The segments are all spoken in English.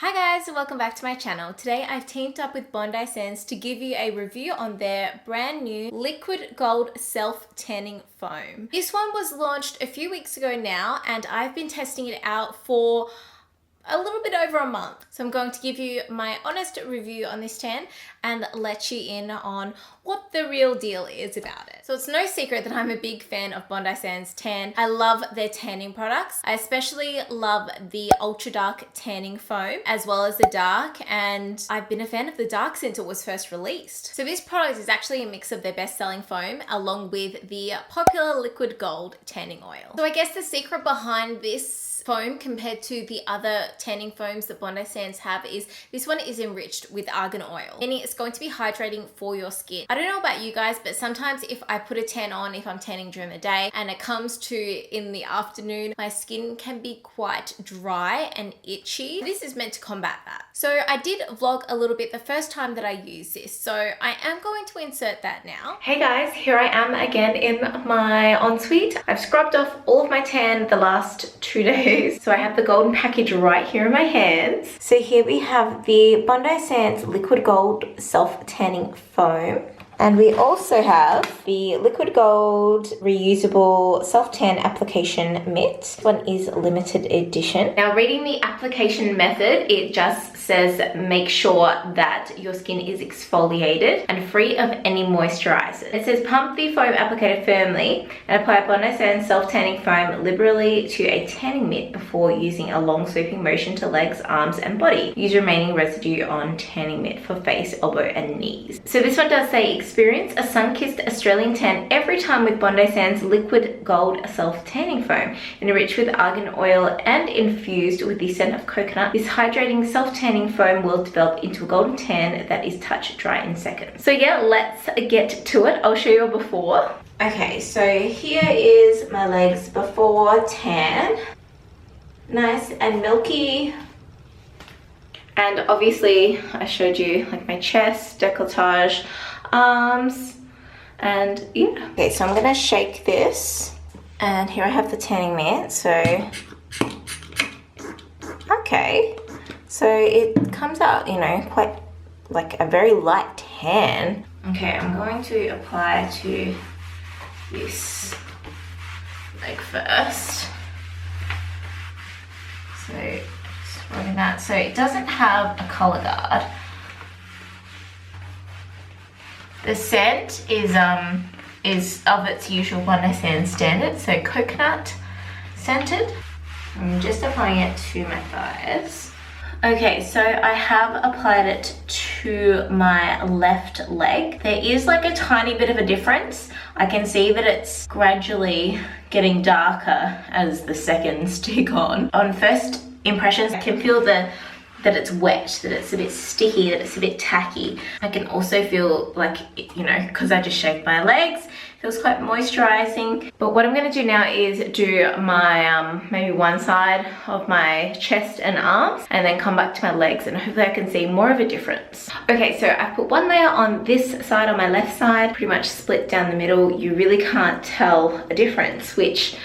Hi guys, and welcome back to my channel. Today I've teamed up with Bondi Sands to give you a review on their brand new liquid gold self-tanning foam. This one was launched a few weeks ago now and I've been testing it out for a little bit over a month. So I'm going to give you my honest review on this tan and let you in on what the real deal is about it. So it's no secret that I'm a big fan of Bondi Sands tan. I love their tanning products. I especially love the ultra dark tanning foam as well as the dark, and I've been a fan of the dark since it was first released. So this product is actually a mix of their best-selling foam along with the popular liquid gold tanning oil. So I guess the secret behind this foam compared to the other tanning foams that Bondi Sands have is this one is enriched with argan oil, meaning it's going to be hydrating for your skin. I don't know about you guys, but sometimes if I put a tan on, if I'm tanning during the day and it comes to in the afternoon, my skin can be quite dry and itchy. This is meant to combat that. So I did vlog a little bit the first time that I used this, so I am going to insert that now. Hey guys, here I am again in my ensuite. I've scrubbed off all of my tan the last 2 days. So I have the golden package right here in my hands. So here we have the Bondi Sands Liquid Gold Self-Tanning Foam. And we also have the Liquid Gold Reusable Self-Tan Application Mitt. This one is limited edition. Now reading the application method, it just says make sure that your skin is exfoliated and free of any moisturizers. It says pump the foam applicator firmly and apply Bondi Sands self-tanning foam liberally to a tanning mitt before using a long sweeping motion to legs, arms and body. Use remaining residue on tanning mitt for face, elbow and knees. So this one does say experience a sun-kissed Australian tan every time with Bondi Sands Liquid Gold Self-Tanning Foam, enriched with argan oil and infused with the scent of coconut. This hydrating self-tanning foam will develop into a golden tan that is touch dry in seconds. So yeah, let's get to it. I'll show you a before. Okay, so here is my legs before tan. Nice and milky. And obviously I showed you like my chest, decolletage, arms, and yeah. Okay, so I'm gonna shake this, and here I have the tanning mitt. So okay, so it comes out, you know, quite like a very light tan. Okay, I'm going to apply to this leg first. So just rubbing that. So it doesn't have a color guard. The scent is of its usual Bondi Sands standard, so coconut scented. I'm just applying it to my thighs. Okay, so I have applied it to my left leg. There is like a tiny bit of a difference. I can see that it's gradually getting darker as the seconds tick on. On first impressions, I can feel that it's wet, that it's a bit sticky, that it's a bit tacky. I can also feel like, you know, because I just shake my legs, feels quite moisturizing. But what I'm going to do now is do my maybe one side of my chest and arms and then come back to my legs, and hopefully I can see more of a difference. Okay, so I put one layer on this side, on my left side, pretty much split down the middle. You really can't tell a difference, which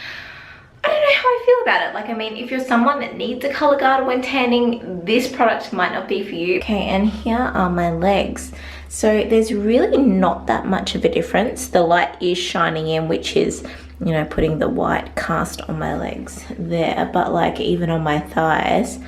I don't know how I feel about it. Like, I mean, if you're someone that needs a color guard when tanning, this product might not be for you. Okay, and here are my legs. So there's really not that much of a difference. The light is shining in, which is, you know, putting the white cast on my legs there. But like even on my thighs,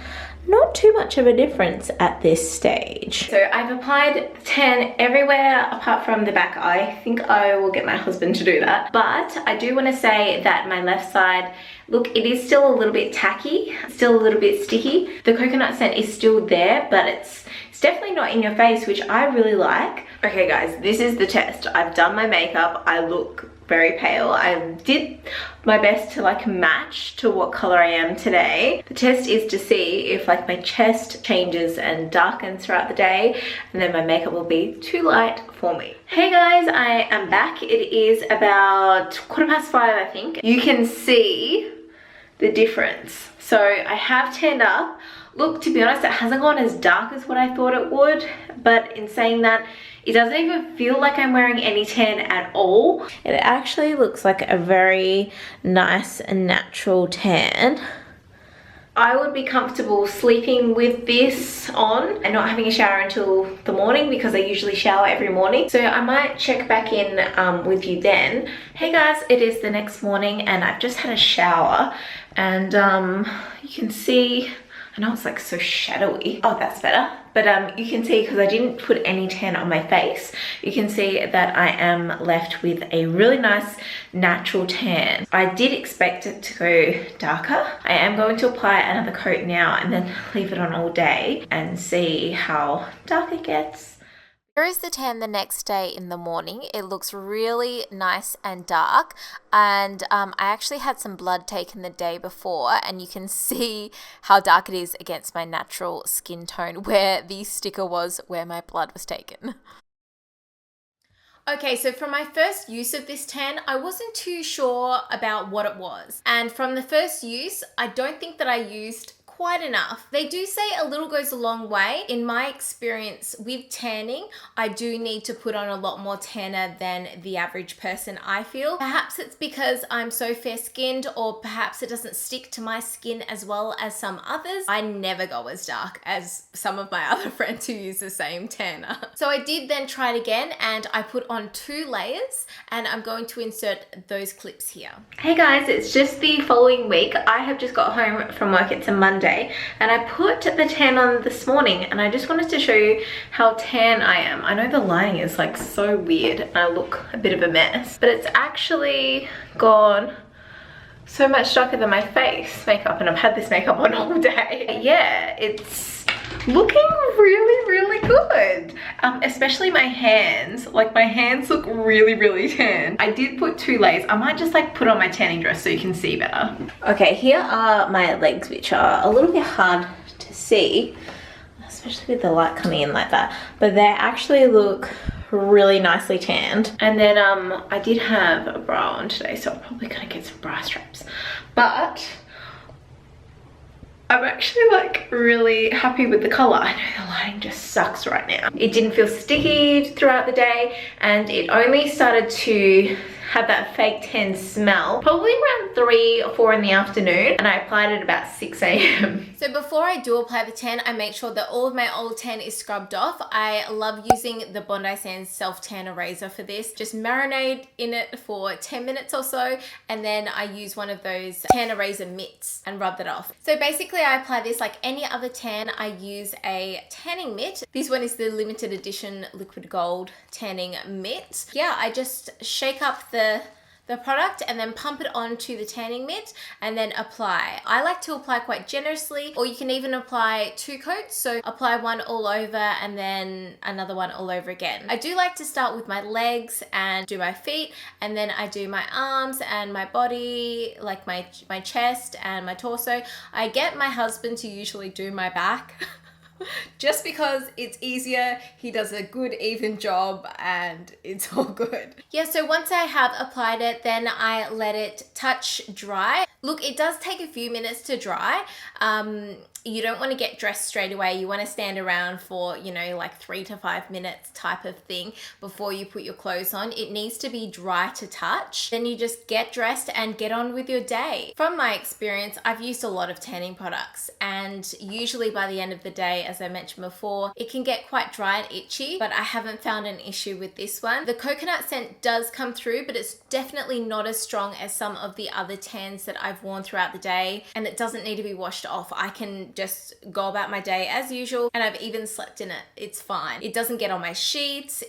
not too much of a difference at this stage. So I've applied tan everywhere apart from the back eye. I think I will get my husband to do that. But I do want to say that my left side, look, it is still a little bit tacky, still a little bit sticky. The coconut scent is still there, but it's definitely not in your face, which I really like. Okay guys, this is the test. I've done my makeup. I look very pale. I did my best to like match to what color I am today. The test is to see if like my chest changes and darkens throughout the day, and then my makeup will be too light for me. Hey guys, I am back. It is about 5:15, I think. You can see the difference. So I have tanned up. Look, to be honest, it hasn't gone as dark as what I thought it would, but in saying that, it doesn't even feel like I'm wearing any tan at all. It actually looks like a very nice and natural tan. I would be comfortable sleeping with this on and not having a shower until the morning because I usually shower every morning. So I might check back in with you then. Hey guys, it is the next morning and I've just had a shower and you can see, I know it's like so shadowy. Oh, that's better. But you can see, because I didn't put any tan on my face, you can see that I am left with a really nice natural tan. I did expect it to go darker. I am going to apply another coat now and then leave it on all day and see how dark it gets. Here is the tan the next day in the morning. It looks really nice and dark, and I actually had some blood taken the day before and you can see how dark it is against my natural skin tone where the sticker was where my blood was taken. Okay, so from my first use of this tan, I wasn't too sure about what it was. And from the first use, I don't think that I used quite enough. They do say a little goes a long way. In my experience with tanning, I do need to put on a lot more tanner than the average person, I feel. Perhaps it's because I'm so fair-skinned, or perhaps it doesn't stick to my skin as well as some others. I never go as dark as some of my other friends who use the same tanner. So I did then try it again and I put on 2 layers and I'm going to insert those clips here. Hey guys, it's just the following week. I have just got home from work. It's a Monday. And I put the tan on this morning and I just wanted to show you how tan I am. I know the lighting is like so weird and I look a bit of a mess, but it's actually gone so much darker than my face makeup, and I've had this makeup on all day. Yeah, it's looking really good. Especially my hands. Like my hands look really tan. I did put 2 layers. I might just like put on my tanning dress so you can see better. Okay, here are my legs, which are a little bit hard to see, especially with the light coming in like that, but they actually look really nicely tanned. And then I did have a bra on today, so I'm probably gonna get some bra straps, but I'm actually like really happy with the color. I know the lighting just sucks right now. It didn't feel sticky throughout the day and it only started to have that fake tan smell probably around 3 or 4 in the afternoon, and I applied it about 6 a.m. So before I do apply the tan, I make sure that all of my old tan is scrubbed off. I love using the Bondi Sands self tan eraser for this. Just marinate in it for 10 minutes or so, and then I use one of those tan eraser mitts and rub that off. So basically I apply this like any other tan. I use a tanning mitt. This one is the limited edition liquid gold tanning mitt. Yeah, I just shake up the product and then pump it onto the tanning mitt and then apply. I like to apply quite generously, or you can even apply 2 coats. So apply one all over and then another one all over again. I do like to start with my legs and do my feet, and then I do my arms and my body, like my chest and my torso. I get my husband to usually do my back. Just because it's easier, he does a good even job and it's all good. Yeah, so once I have applied it, then I let it touch dry. Look, it does take a few minutes to dry. You don't want to get dressed straight away. You want to stand around for, you know, like 3 to 5 minutes type of thing before you put your clothes on. It needs to be dry to touch. Then you just get dressed and get on with your day. From my experience, I've used a lot of tanning products, and usually by the end of the day, as I mentioned before, it can get quite dry and itchy, but I haven't found an issue with this one. The coconut scent does come through, but it's definitely not as strong as some of the other tans that I've worn throughout the day, and it doesn't need to be washed off. I can just go about my day as usual, and I've even slept in it. It's fine. It doesn't get on my sheets.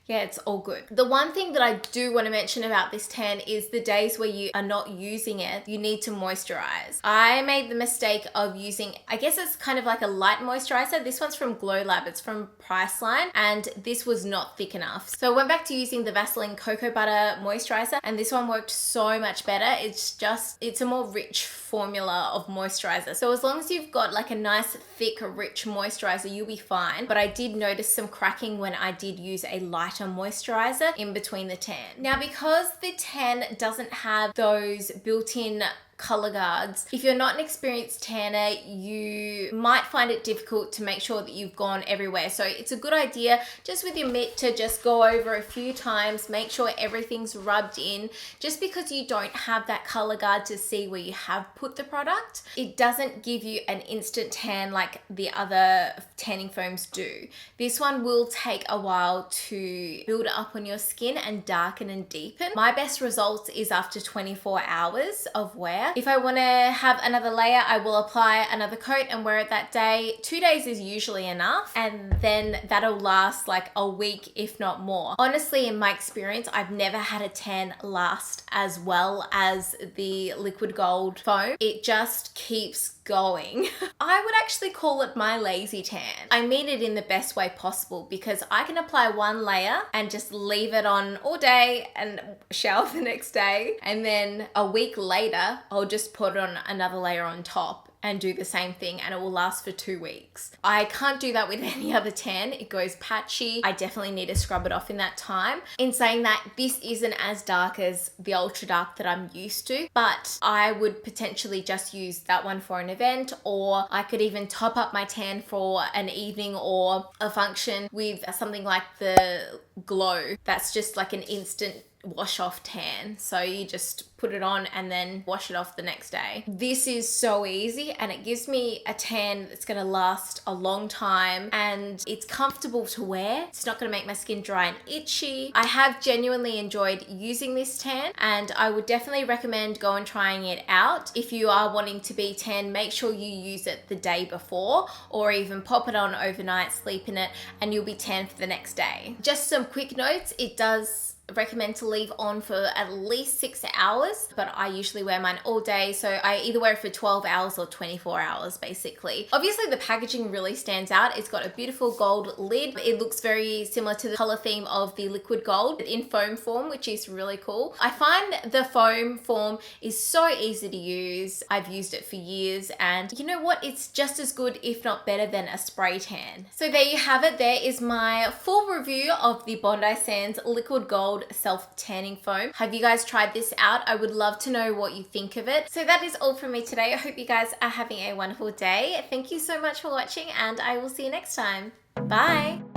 Yeah, it's all good. The one thing that I do want to mention about this tan is the days where you are not using it, you need to moisturize. I made the mistake of using, I guess it's kind of like a light moisturizer. This one's from Glow Lab, it's from Priceline, and this was not thick enough. So I went back to using the Vaseline Cocoa Butter Moisturizer, and this one worked so much better. It's a more rich formula of moisturizer. So as long as you've got like a nice thick rich moisturizer, you'll be fine. But I did notice some cracking when I did use a lighter moisturizer in between the tan. Now, because the tan doesn't have those built-in color guards. If you're not an experienced tanner, you might find it difficult to make sure that you've gone everywhere. So it's a good idea just with your mitt to just go over a few times, make sure everything's rubbed in. Just because you don't have that color guard to see where you have put the product, it doesn't give you an instant tan like the other tanning foams do. This one will take a while to build up on your skin and darken and deepen. My best results is after 24 hours of wear. If I want to have another layer, I will apply another coat and wear it that day. 2 days is usually enough, and then that'll last like a week, if not more. Honestly, in my experience, I've never had a tan last as well as the liquid gold foam. It just keeps going. I would actually call it my lazy tan. I mean it in the best way possible because I can apply one layer and just leave it on all day and shower the next day, and then a week later I'll just put on another layer on top and do the same thing, and it will last for 2 weeks. I can't do that with any other tan. It goes patchy. I definitely need to scrub it off in that time. In saying that, this isn't as dark as the ultra dark that I'm used to, but I would potentially just use that one for an event, or I could even top up my tan for an evening or a function with something like the Glow. That's just like an instant wash off tan. So you just put it on and then wash it off the next day. This is so easy, and it gives me a tan that's gonna last a long time, and it's comfortable to wear. It's not gonna make my skin dry and itchy. I have genuinely enjoyed using this tan, and I would definitely recommend going and trying it out. If you are wanting to be tan, make sure you use it the day before, or even pop it on overnight, sleep in it, and you'll be tan for the next day. Just some quick notes. It does recommend to leave on for at least 6 hours, but I usually wear mine all day, so I either wear it for 12 hours or 24 hours basically. Obviously the packaging really stands out. It's got a beautiful gold lid. It looks very similar to the color theme of the liquid gold in foam form, which is really cool. I find the foam form is so easy to use. I've used it for years, and you know what? It's just as good, if not better, than a spray tan. So there you have it. There is my full review of the Bondi Sands liquid gold self-tanning foam. Have you guys tried this out? I would love to know what you think of it. So that is all from me today. I hope you guys are having a wonderful day. Thank you so much for watching, and I will see you next time. Bye.